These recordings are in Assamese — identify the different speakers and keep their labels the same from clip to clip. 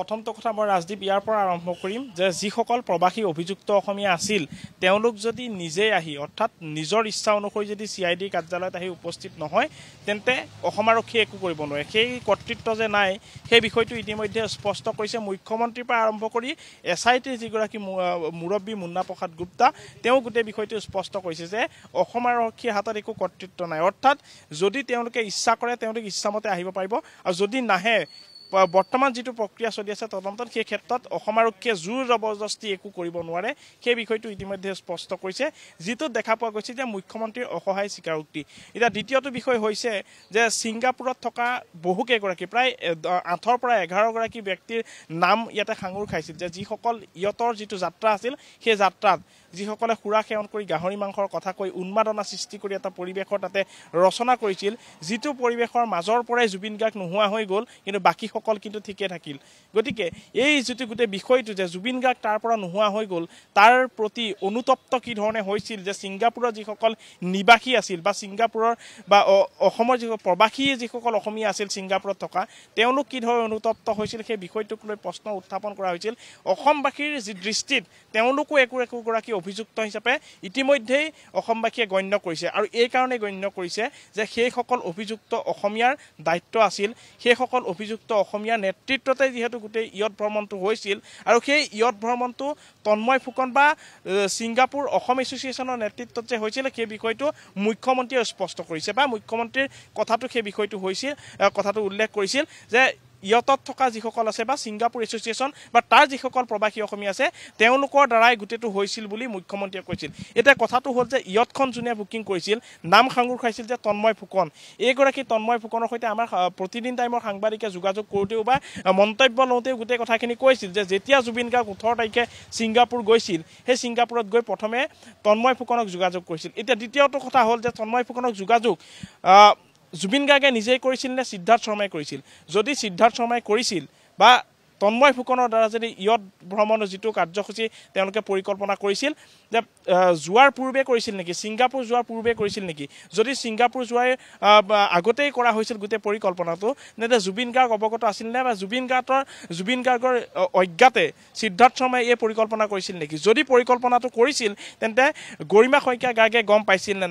Speaker 1: প্ৰথমটো কথা মই ৰাজদীপ ইয়াৰ পৰা আৰম্ভ কৰিম যে যিসকল প্ৰবাসী অভিযুক্ত অসমীয়া আছিল তেওঁলোক যদি নিজে আহি অৰ্থাৎ নিজৰ ইচ্ছা অনুসৰি যদি CID কাৰ্যালয়ত আহি উপস্থিত নহয় তেন্তে অসম আৰক্ষীয়ে একো কৰিব নোৱাৰে সেই কৰ্তৃত্ব যে নাই সেই বিষয়টো ইতিমধ্যে স্পষ্ট কৰিছে মুখ্যমন্ত্ৰীৰ পৰা আৰম্ভ কৰি SIT যিগৰাকী মুৰব্বী মুন্না প্ৰসাদ গুপ্তা তেওঁ গোটেই বিষয়টো স্পষ্ট কৰিছে যে অসম আৰক্ষীৰ হাতত একো কৰ্তৃত্ব নাই অৰ্থাৎ যদি তেওঁলোকে ইচ্ছা কৰে তেওঁলোক ইচ্ছামতে আহিব পাৰিব আৰু যদি নাহে বৰ্তমান যেটো প্ৰক্ৰিয়া চলি আছে তদন্তত সেই ক্ষেত্ৰত অসম আৰক্ষীয়ে জোৰ জবৰদস্তি একো কৰিব নোৱাৰে সেই বিষয়টো ইতিমধ্যে স্পষ্ট কৰিছে যেটো দেখা পোৱা গৈছে যে মুখ্যমন্ত্ৰীৰ অসহায় স্বীকাৰোক্তি এটা দ্বিতীয়টো বিষয় হৈছে যে সিংগাপুৰত থকা বহু কেইগৰাকী প্ৰায় 8 পৰা 11 গৰাকী ব্যক্তিৰ নাম ইয়াতে সাঙুৰ খাইছিল যে যিসকল ইয়তৰ যেটো যাত্ৰা আছিল সেই যাত্ৰাত যিসকলে খুৰা সেৱন কৰি গাহৰি মাংসৰ কথা কৈ উন্মাদনা সৃষ্টি কৰি এটা পৰিৱেশৰ তাতে ৰচনা কৰিছিল যেটো পৰিৱেশৰ মাজৰ পৰাই জুবিন গাৰ্গ নোহোৱা হৈ গ'ল কিন্তু বাকি সকল কিন্তু ঠিকে থাকিল গতিকে এই যেটো গোটে বিষয়টো যে জুবিন গাৰ্গ তাৰ পৰা নোহোৱা হৈ গ'ল তাৰ প্ৰতি অনুতপ্ত কি ধৰণে হৈছিল যে সিংগাপুৰৰ যিসকল নিবাসী আছিল বা সিংগাপুৰৰ বা অসমৰ যি প্ৰবাসী যিসকল অসমীয়া আছিল সিংগাপুৰত থকা তেওঁলোক কি ধৰণে অনুতপ্ত হৈছিল সেই বিষয়টোক লৈ প্ৰশ্ন উত্থাপন কৰা হৈছিল অসমবাসীৰ যি দৃষ্টিত তেওঁলোকো একোগৰাকী অভিযুক্ত হিচাপে ইতিমধ্যেই অসমবাসীয়ে গণ্য কৰিছে আৰু এই কাৰণে গণ্য কৰিছে যে সেই সকল অভিযুক্ত অসমীয়াৰ দায়িত্ব আছিল সেই সকল অভিযুক্ত অসমীয়া নেতৃত্বতে যেহেতু গোটেই ইয়ত ভ্ৰমণটো হৈছিল আৰু সেই ইয়ত ভ্ৰমণটো তন্ময় ফুকন বা সিংগাপুৰ অসম এছ'চিয়েশ্যনৰ নেতৃত্বত যে হৈছিল সেই বিষয়টো মুখ্যমন্ত্ৰীয়ে স্পষ্ট কৰিছে বা মুখ্যমন্ত্ৰীৰ কথাটো সেই বিষয়টো হৈছিল কথাটো উল্লেখ কৰিছিল যে ইয়তত থকা যিসকল আছে বা সিংগাপুৰ এছ'চিয়েশ্যন বা তাৰ যিসকল প্ৰবাসী অসমীয়া আছে তেওঁলোকৰ দ্বাৰাই গোটেইটো হৈছিল বুলি মুখ্যমন্ত্ৰীয়ে কৈছিল এটা কথাটো হ'ল যে ইয়তখন যোনে বুকিং কৰিছিল নাম সাঙুৰ খাইছিল যে তন্ময় ফুকন এইগৰাকী তন্ময় ফুকনৰ সৈতে আমাৰ প্ৰতিদিন টাইমৰ সাংবাদিকে যোগাযোগ কৰোতেও বা মন্তব্য লওঁতেও গোটেই কথাখিনি কৈছিল যে যেতিয়া জুবিন গাৰ্গ 18 তাৰিখে সিংগাপুৰ গৈছিল সেই সিংগাপুৰত গৈ প্ৰথমে তন্ময় ফুকনক যোগাযোগ কৰিছিল এতিয়া দ্বিতীয়টো কথা হ'ল যে তন্ময় ফুকনক যোগাযোগ জুবিন গাৰ্গে নিজেই কৰিছিল নে সিদ্ধাৰ্থ শৰ্মাই কৰিছিল যদি সিদ্ধাৰ্থ শৰ্মাই কৰিছিল বা তন্ময় ফুকনৰ দ্বাৰা যদি ইয়ত ভ্ৰমণৰ যেটো কাৰ্যসূচী তেওঁলোকে পৰিকল্পনা কৰিছিল যে জুৱাৰ পূৰ্বে কৰিছিল নেকি সিংগাপুৰ জুৱাৰ পূৰ্বে কৰিছিল নেকি যদি সিংগাপুৰ জুৱাৰ আগতেই কৰা হৈছিল গোটেই পৰিকল্পনাটো নেতে জুবিন গাৰ্গ অৱগত আছিল নে বা জুবিন গাৰ্গৰ অজ্ঞাতে সিদ্ধাৰ্থ শৰ্মাই এই পৰিকল্পনা কৰিছিল নেকি যদি পৰিকল্পনাটো কৰিছিল তেন্তে গৰিমা শইকীয়া গাৰ্গে গম পাইছিল নে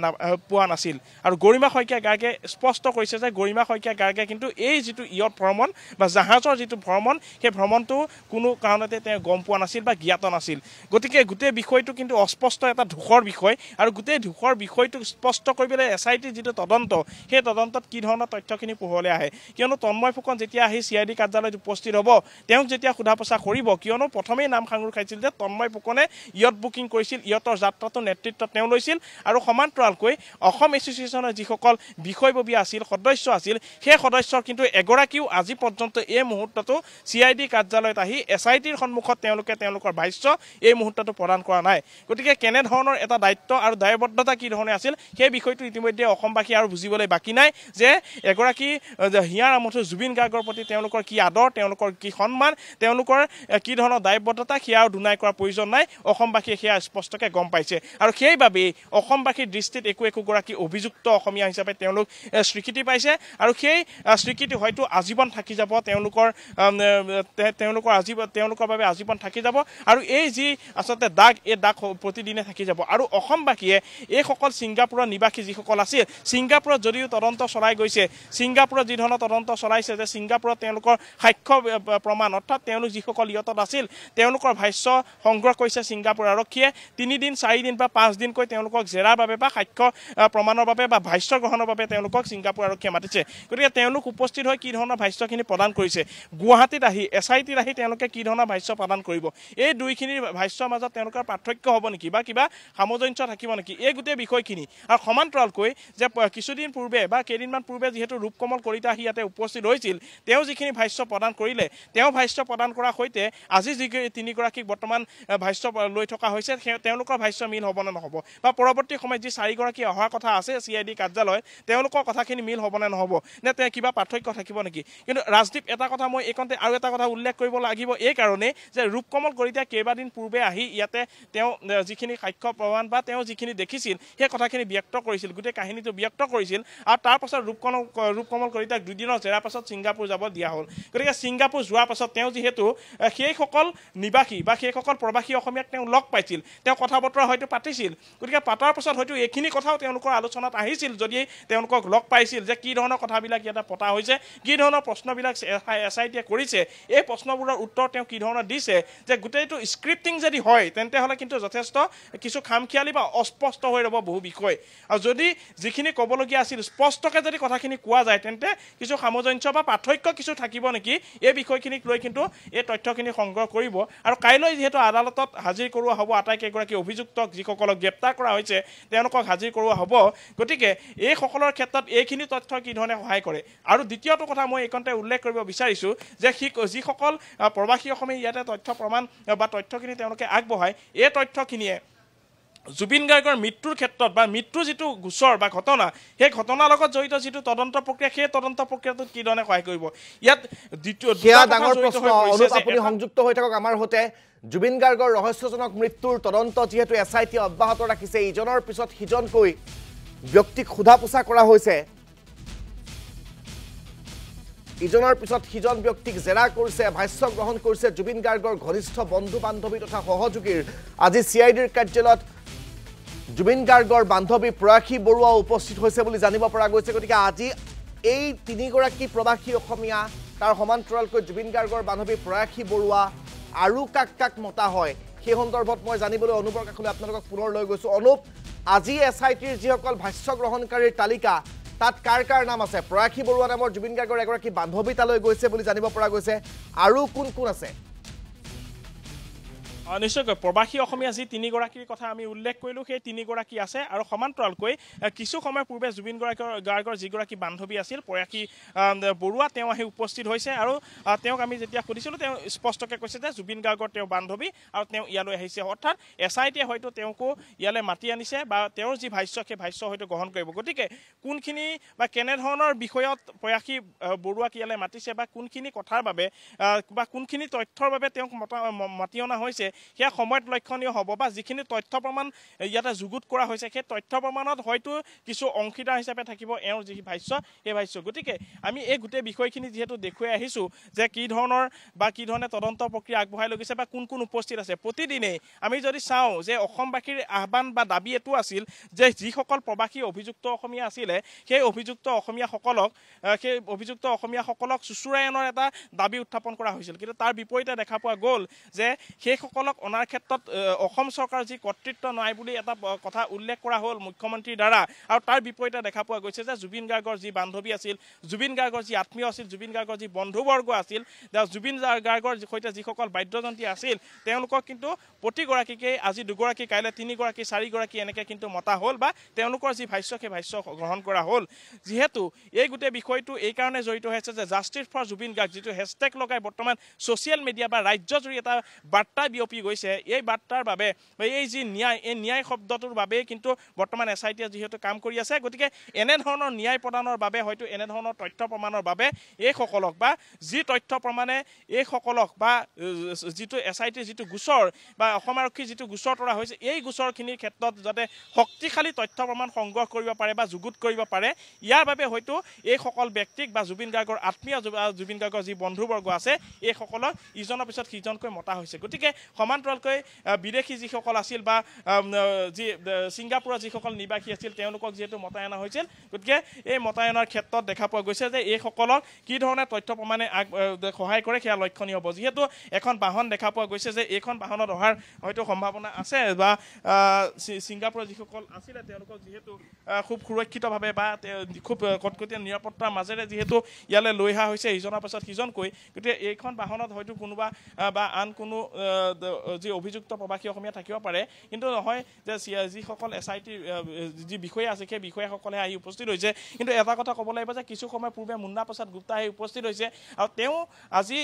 Speaker 1: পোৱা নাছিল আৰু গৰিমা শইকীয়া গাৰ্গে স্পষ্ট কৰিছে যে গৰিমা শইকীয়া গাৰ্গে কিন্তু এই যেটো ইয়ত ভ্ৰমণ বা জাহাজৰ যেটো ভ্ৰমণ সেই ভ্ৰমণটো কোনো কাৰণতে তেওঁ গম পোৱা নাছিল বা জ্ঞাত নাছিল গতিকে গোটেই বিষয়টো কিন্তু অস্পষ্ট এটা ধুখৰ বিষয় আৰু গোটেই ধুখৰ বিষয়টো স্পষ্ট কৰিবলৈ SIT যেটো তদন্ত সেই তদন্তত কি ধৰণৰ তথ্যখিনি পোহৰলৈ আহে কিয়নো তন্ময় ফুকন যেতিয়া আহি CID কাৰ্যালয়ত উপস্থিত হ'ব তেওঁক যেতিয়া সোধা পোছা কৰিব কিয়নো প্ৰথমেই নাম সাঙুৰ খাইছিল যে তন্ময় ফুকনে ইয়ত বুকিং কৰিছিল ইয়তৰ যাত্ৰাটো নেতৃত্ব তেওঁ লৈছিল আৰু সমান্তৰালকৈ অসম এছ'চিয়েশ্যনৰ যিসকল বিষয়ববীয়া আছিল সদস্য আছিল সেই সদস্যৰ কিন্তু এগৰাকীও আজি পৰ্যন্ত এই মুহূৰ্তটো CID কাৰ্যালয়ত আহি SITৰ সন্মুখত তেওঁলোকৰ ভাষ্য এই মুহূৰ্তটো প্ৰদান কৰা নাই গতিকে কেনে ধৰণৰ এটা দায়িত্ব আৰু দায়বদ্ধতা কি ধৰণে আছিল সেই বিষয়টো ইতিমধ্যে অসমবাসী আৰু বুজিবলৈ বাকি নাই যে এগৰাকী হিয়াৰ আমঠু জুবিন গাৰ্গৰ প্ৰতি তেওঁলোকৰ কি আদৰ তেওঁলোকৰ কি সন্মান তেওঁলোকৰ কি ধৰণৰ দায়বদ্ধতা সেয়া দুনাই কৰাৰ প্ৰয়োজন নাই অসমবাসীয়ে সেয়া স্পষ্টকৈ গম পাইছে আৰু সেইবাবেই অসমবাসীৰ দৃষ্টিত একোগৰাকী অভিযুক্ত অসমীয়া হিচাপে তেওঁলোক স্বীকৃতি পাইছে আৰু সেই স্বীকৃতি হয়তো আজীৱন থাকি যাব তেওঁলোকৰ বাবে আজীৱন থাকি যাব আৰু এই যি আসলে দাগ এই দাগ প্ৰতিদিনে থাকি যাব আৰু অসমবাসীয়ে এই সকল সিংগাপুৰৰ নিবাসী যিসকল আছিল সিংগাপুৰত যদিও তদন্ত চলাই গৈছে সিংগাপুৰত যি ধৰণৰ তদন্ত চলাইছে যে সিংগাপুৰত তেওঁলোকৰ সাক্ষ্য প্ৰমাণ অৰ্থাৎ তেওঁলোক যিসকল ইয়তত আছিল তেওঁলোকৰ ভাষ্য সংগ্ৰহ কৰিছে সিংগাপুৰ আৰক্ষীয়ে 3 দিন 4 দিন বা 5 দিনকৈ তেওঁলোকক জেৰাৰ বাবে বা সাক্ষ্য প্ৰমাণৰ বাবে বা ভাষ্য গ্ৰহণৰ বাবে তেওঁলোকক সিংগাপুৰ আৰক্ষীয়ে মাতিছে গতিকে তেওঁলোক উপস্থিত হৈ কি ধৰণৰ ভাষ্যখিনি প্ৰদান কৰিছে গুৱাহাটীত আহি SITত আহি তেওঁলোকে কি ধৰণৰ ভাষ্য প্ৰদান কৰিব এই দুইখিনিৰ ভাষ্যৰ মাজত তেওঁলোকৰ পাৰ্থক্য হ'ব নেকি বা কিবা সামঞ্জস্য থাকিব নেকি এই গোটেই বিষয়খিনি আৰু সমান্তৰালকৈ যে কিছুদিন পূৰ্বে বা কেইদিনমান পূৰ্বে যেহেতু ৰূপকমল কলিতা আহি ইয়াতে উপস্থিত হৈছিল তেওঁ যিখিনি ভাষ্য প্ৰদান কৰিলে তেওঁ ভাষ্য প্ৰদান কৰাৰ সৈতে আজি যি তিনিগৰাকীক বৰ্তমান ভাষ্য লৈ থকা হৈছে তেওঁলোকৰ ভাষ্য মিল হ'ব নে নহ'ব বা পৰৱৰ্তী সময়ত যি 4 গৰাকী অহাৰ কথা আছে CID কাৰ্যালয়ত তেওঁলোকৰ কথাখিনি মিল হ'ব নে নহ'ব নে কিবা পাৰ্থক্য থাকিব নেকি কিন্তু ৰাজদীপ এটা কথা মই এইকণতে আৰু এটা কথা উল্লেখ কৰিব লাগিব এই কাৰণেই যে ৰূপকমল কলিতাই কেইবাদিন পূৰ্বে আহি ইয়াতে তেওঁ যিখিনি সাক্ষ্য প্ৰমাণ বা তেওঁ যিখিনি দেখিছিল সেই কথাখিনি ব্যক্ত কৰিছিল গোটেই কাহিনীটো ব্যক্ত কৰিছিল আৰু তাৰ পাছত ৰূপকমল কলিতাক দুদিনৰ জেৰাৰ পাছত ছিংগাপুৰ যাব দিয়া হ'ল গতিকে ছিংগাপুৰ যোৱাৰ পাছত তেওঁ যিহেতু সেইসকল নিবাসী বা সেইসকল প্ৰবাসী অসমীয়াক তেওঁ লগ পাইছিল তেওঁ কথা বতৰা হয়তো পাতিছিল গতিকে পাতাৰ পাছত হয়তো এইখিনি কথাও তেওঁলোকৰ আলোচনাত আহিছিল যদি তেওঁলোকক লগ পাইছিল যে কি ধৰণৰ কথাবিলাক ইয়াতে পতা হৈছে কি ধৰণৰ প্ৰশ্নবিলাক SITয়ে কৰিছে এই প্ৰশ্নবোৰৰ উত্তৰ তেওঁ কি ধৰণৰ দিছে যে গোটেইটো স্ক্ৰিপ্টিং যদি হয় তেন্তে হ'লে কিন্তু যথেষ্ট কিছু খামখিয়ালি বা অস্পষ্ট হৈ ৰ'ব বহু বিষয় আৰু যদি যিখিনি ক'বলগীয়া আছিল স্পষ্টকৈ যদি কথাখিনি কোৱা যায় তেন্তে কিছু সামঞ্জস্য বা পাৰ্থক্য কিছু থাকিব নেকি এই বিষয়খিনিক লৈ কিন্তু এই তথ্যখিনি সংগ্ৰহ কৰিব আৰু কাইলৈ যিহেতু আদালতত হাজিৰ কৰোৱা হ'ব আটাইকেইগৰাকী অভিযুক্তক যিসকলক গ্ৰেপ্তাৰ কৰা হৈছে তেওঁলোকক হাজিৰ কৰোৱা হ'ব গতিকে এইসকলৰ ক্ষেত্ৰত এইখিনি তথ্য কি ধৰণে সহায় কৰে আৰু দ্বিতীয়টো কথা মই এইকণতে উল্লেখ কৰিব বিচাৰিছোঁ যে যিসকল প্ৰবাসী অসমীয়া ইয়াতে তথ্য প্ৰমাণ বা তথ্যখিনি তেওঁলোকে আগবঢ়ায় এই তথ্যখিনিয়ে জুবিন গাৰ্গৰ মৃত্যুৰ ক্ষেত্ৰত বা মৃত্যুৰ যিটো গোচৰ বা ঘটনা সেই ঘটনাৰ লগত জড়িত যিটো তদন্ত প্ৰক্ৰিয়া সেই তদন্ত প্ৰক্ৰিয়াটোত কি ধৰণে সহায় কৰিব ইয়াত দ্বিতীয়
Speaker 2: ডাঙৰ প্ৰশ্ন আপুনি সংযুক্ত হৈ থাকক আমাৰ সৈতে জুবিন গাৰ্গৰ ৰহস্যজনক মৃত্যুৰ তদন্ত যিহেতু SIT অব্যাহত ৰাখিছে ইজনৰ পিছত সিজনকৈ ব্যক্তিক সোধা পোছা কৰা হৈছে ইজনৰ পিছত সিজন ব্যক্তিক জেৰা কৰিছে ভাষ্য গ্ৰহণ কৰিছে জুবিন গাৰ্গৰ ঘনিষ্ঠ বন্ধু বান্ধৱী তথা সহযোগীৰ আজি CIDৰ কাৰ্যালয়ত জুবিন গাৰ্গৰ বান্ধৱী প্ৰয়াসী বৰুৱা উপস্থিত হৈছে বুলি জানিব পৰা গৈছে গতিকে আজি এই তিনিগৰাকী প্ৰবাসী অসমীয়া তাৰ সমান্তৰালকৈ জুবিন গাৰ্গৰ বান্ধৱী প্ৰয়াসী বৰুৱা আৰু কাক মতা হয় সেই সন্দৰ্ভত মই জানিবলৈ অনুপৰ কাষলৈ আপোনালোকক পুনৰ লৈ গৈছোঁ অনুপ আজি SITৰ যিসকল ভাষ্য গ্ৰহণকাৰীৰ তালিকা তাত কাৰ নাম আছে প্ৰয়াসী বৰুৱা নামৰ জুবিন গাৰ্গৰ এগৰাকী বান্ধৱী তালৈ গৈছে বুলি জানিব পৰা গৈছে আৰু কোন আছে
Speaker 1: নিশ্চয়কৈ প্ৰবাসী অসমীয়া যি তিনিগৰাকীৰ কথা আমি উল্লেখ কৰিলোঁ সেই তিনিগৰাকী আছে আৰু সমান্তৰালকৈ কিছু সময় পূৰ্বে জুবিন গাৰ্গৰ যিগৰাকী বান্ধৱী আছিল প্ৰয়াসী বৰুৱা তেওঁ আহি উপস্থিত হৈছে আৰু তেওঁক আমি যেতিয়া সুধিছিলোঁ তেওঁ স্পষ্টকৈ কৈছে যে জুবিন গাৰ্গৰ তেওঁ বান্ধৱী আৰু তেওঁ ইয়ালৈ আহিছে অৰ্থাৎ SITয়ে হয়তো তেওঁকো ইয়ালৈ মাতি আনিছে বা তেওঁৰ যি ভাষ্য সেই ভাষ্য হয়তো গ্ৰহণ কৰিব গতিকে কোনখিনি বা কেনেধৰণৰ বিষয়ত প্ৰয়াসী বৰুৱাক ইয়ালৈ মাতিছে বা কোনখিনি কথাৰ বাবে বা কোনখিনি তথ্যৰ বাবে তেওঁক মাতি অনা হৈছে সেয়া সময়ত লক্ষণীয় হ'ব বা যিখিনি তথ্য প্ৰমাণ ইয়াতে যুগুত কৰা হৈছে সেই তথ্য প্ৰমাণত হয়তো কিছু অংশীদাৰ হিচাপে থাকিব এওঁৰ যি ভাষ্য সেই ভাষ্য গতিকে আমি এই গোটেই বিষয়খিনি যিহেতু দেখুৱাই আহিছোঁ যে কি ধৰণে তদন্ত প্ৰক্ৰিয়া আগবঢ়াই লৈ গৈছে বা কোন উপস্থিত আছে প্ৰতিদিনেই আমি যদি চাওঁ যে অসমবাসীৰ আহ্বান বা দাবী এইটো আছিল যে যিসকল প্ৰবাসী অভিযুক্ত অসমীয়া আছিলে সেই অভিযুক্ত অসমীয়াসকলক চুচুৰাই অনাৰ এটা দাবী উত্থাপন কৰা হৈছিল কিন্তু তাৰ বিপৰীতে দেখা পোৱা গ'ল যে সেইসকলক অনাৰ ক্ষেত্ৰত অসম চৰকাৰ যি কৰ্তৃত্ব নাই বুলি এটা কথা উল্লেখ কৰা হ'ল মুখ্যমন্ত্ৰীৰ দ্বাৰা আৰু তাৰ বিপৰীতে দেখা পোৱা গৈছে যে জুবিন গাৰ্গৰ যি বান্ধৱী আছিল জুবিন গাৰ্গৰ যি আত্মীয় আছিল জুবিন গাৰ্গৰ যি বন্ধুবৰ্গ আছিল জুবিন গাৰ্গৰ সৈতে যিসকল বাদ্যযন্ত্ৰী আছিল তেওঁলোকক কিন্তু প্ৰতিগৰাকীকে আজি দুগৰাকী কাইলৈ তিনিগৰাকী চাৰিগৰাকী এনেকৈ কিন্তু মতা হ'ল বা তেওঁলোকৰ যি ভাষ্য সেই ভাষ্য গ্ৰহণ কৰা হ'ল যিহেতু এই গোটেই বিষয়টো এই কাৰণে জড়িত হৈ আছে যে জাষ্টিছ ফৰ জুবিন গাৰ্গ যিটো হেছটেগ লগাই বৰ্তমান ছ'চিয়েল মিডিয়া বা ৰাজ্যজুৰি এটা বাৰ্তা বিয়পি গৈছে এই বাৰ্তাৰ বাবে এই যি ন্যায় শব্দটোৰ বাবেই কিন্তু বৰ্তমান SITয়ে যিহেতু কাম কৰি আছে গতিকে এনেধৰণৰ ন্যায় প্ৰদানৰ বাবে হয়তো এনেধৰণৰ তথ্য প্ৰমাণৰ বাবে এইসকলক বা যি তথ্য প্ৰমাণে এইসকলক বা যিটো SITৰ যিটো গোচৰ বা অসম আৰক্ষীৰ যিটো গোচৰ তৰা হৈছে এই গোচৰখিনিৰ ক্ষেত্ৰত যাতে শক্তিশালী তথ্য প্ৰমাণ সংগ্ৰহ কৰিব পাৰে বা যুগুত কৰিব পাৰে ইয়াৰ বাবে হয়তো এইসকল ব্যক্তিক বা জুবিন গাৰ্গৰ আত্মীয় জুবিন গাৰ্গৰ যি বন্ধুবৰ্গ আছে এইসকলক ইজনৰ পিছত সিজনকৈ মতা হৈছে গতিকে সমান্তৰালকৈ বিদেশী যিসকল আছিল বা যি ছিংগাপুৰৰ যিসকল নিবাসী আছিল তেওঁলোকক যিহেতু মতাই অনা হৈছিল গতিকে এই মতাই অনাৰ ক্ষেত্ৰত দেখা পোৱা গৈছে যে এইসকলক কি ধৰণে তথ্য প্ৰমাণে সহায় কৰে সেয়া লক্ষণীয় হ'ব যিহেতু এখন বাহন দেখা পোৱা গৈছে যে এইখন বাহনত অহাৰ হয়তো সম্ভাৱনা আছে বা ছিংগাপুৰৰ যিসকল আছিলে তেওঁলোকক যিহেতু খুব সুৰক্ষিতভাৱে বা খুব কটকটীয়া নিৰাপত্তাৰ মাজেৰে যিহেতু ইয়ালৈ লৈ অহা হৈছে ইজনৰ পাছত সিজনকৈ গতিকে এইখন বাহনত হয়তো কোনোবা বা আন কোনো যি অভিযুক্ত প্ৰবাসী অসমীয়া থাকিব পাৰে কিন্তু নহয় যে যিসকল SIT যি বিষয়া আছে সেই বিষয়াসকলে আহি উপস্থিত হৈছে কিন্তু এটা কথা ক'ব লাগিব যে কিছু সময় পূৰ্বে মুন্না প্ৰসাদ গুপ্তা আহি উপস্থিত হৈছে আৰু তেওঁ আজি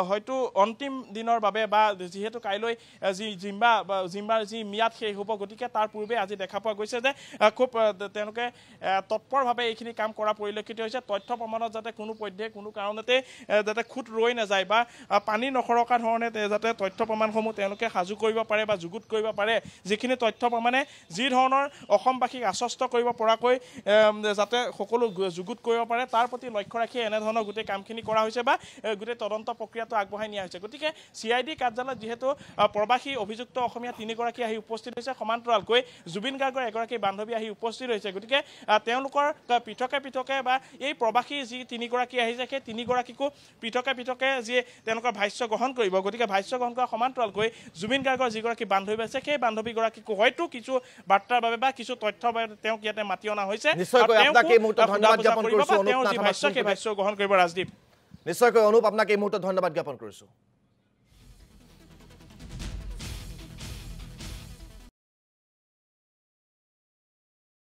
Speaker 1: হয়তো অন্তিম দিনৰ বাবে বা যিহেতু কাইলৈ যি জিম্বাৰ যি ম্যাদ শেষ হ'ব গতিকে তাৰ পূৰ্বে আজি দেখা পোৱা গৈছে যে খুব তেওঁলোকে তৎপৰভাৱে এইখিনি কাম কৰা পৰিলক্ষিত হৈছে তথ্য প্ৰমাণত যাতে কোনো পধ্যে কোনো কাৰণতে যাতে খুঁত ৰৈ নাযায় বা পানী নখৰকা ধৰণে যাতে তথ্য প্ৰমাণসমূহ তেওঁলোকে সাজু কৰিব পাৰে বা যুগুত কৰিব পাৰে যিখিনি তথ্য প্ৰমাণে যি ধৰণৰ অসমবাসীক আশ্বস্ত কৰিব পৰাকৈ যাতে সকলো যুগুত কৰিব পাৰে তাৰ প্ৰতি লক্ষ্য ৰাখি এনেধৰণৰ গোটেই কামখিনি কৰা হৈছে বা গোটেই তদন্ত প্ৰক্ৰিয়াটো আগবঢ়াই নিয়া হৈছে গতিকে CID কাৰ্যালয়ত যিহেতু প্ৰবাসী অভিযুক্ত অসমীয়া তিনিগৰাকী আহি উপস্থিত হৈছে সমান্তৰালকৈ জুবিন গাৰ্গৰ এগৰাকী বান্ধৱী আহি উপস্থিত হৈছে গতিকে তেওঁলোকৰ পৃথকে বা এই প্ৰবাসী যি তিনিগৰাকী আহিছে সেই তিনিগৰাকীকো পৃথকে যি তেওঁলোকৰ ভাষ্য গ্ৰহণ কৰিব গতিকে ভাষ্য গ্ৰহণ কৰা সমান্তৰালকৈ জুবিন গাৰ্গৰ যিগৰাকী বান্ধৱী আছে সেই বান্ধৱীগৰাকীকো হয়তো কিছু বাৰ্তাৰ বাবে বা কিছু তথ্যৰ বাবে তেওঁক ইয়াতে মাতি অনা হৈছে
Speaker 2: নিশ্চয়কৈ আপোনাক এই মুহূৰ্তত ধন্যবাদ জ্ঞাপন কৰিছোঁ
Speaker 1: ভাষ্য গ্ৰহণ কৰিব ৰাজদীপ
Speaker 2: নিশ্চয়কৈ অনুপ আপোনাক এই মুহূৰ্তত ধন্যবাদ জ্ঞাপন কৰিছোঁ